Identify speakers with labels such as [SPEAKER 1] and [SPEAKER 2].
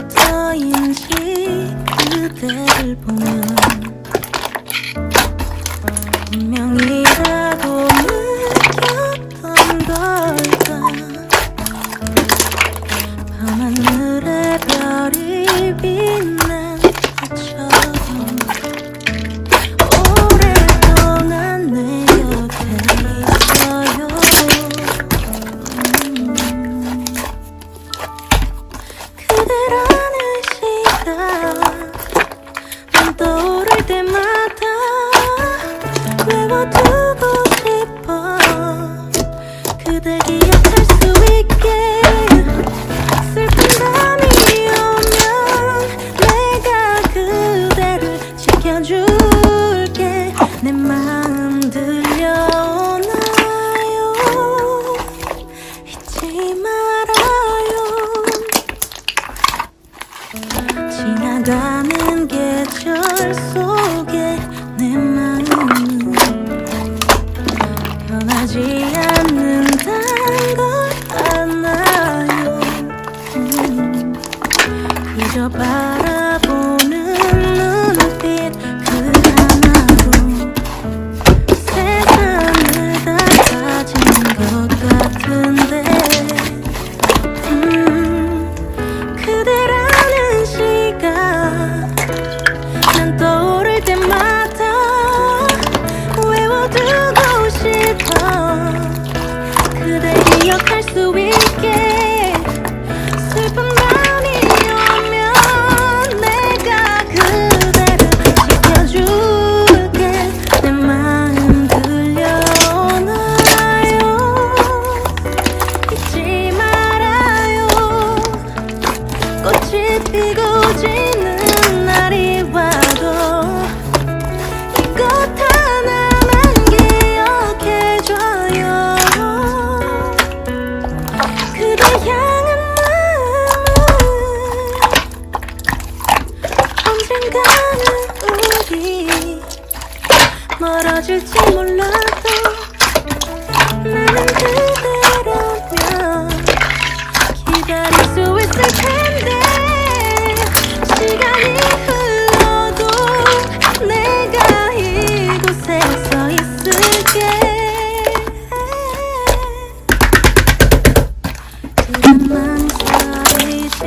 [SPEAKER 1] 언제부터인지 그대를 보면 운명이라고 느꼈던 걸까. 밤하늘에 별이 빛난 것처럼 오랫동안 내 곁에 있어요. 그대라는 시가 난 떠오를 때마다 외워두고 싶어. 그댈 기억할 수 있게. 슬픈 밤이 오면 내가 그대를 지켜줄게. 내 마음 들려오나요? 잊지 말아요. 지나가는 계절 속에 내 마음은 변하지 않는단 걸 알아요. 그저 바라보는 눈빛 그 하나로 세상을 다 가진 것 같은데. 그대라는 시가 난 떠오를 때마다 외워두고 싶어. 그댈 기억할 수 있게. 슬픈 밤이 오면 내가 그대를 지켜줄게. 내 마음 들려오나요? 잊지 말아요. 꽃이 피고 지는 날이 와도 이곳 하나만 기억해줘요. 그대 향한 마음은 언젠가는 우리 멀어질지 몰라도 나는 그대라면 기다릴 수 있을 텐데. 시간이 흘러도 내가 이곳에 서 있을게. 그만 망설이지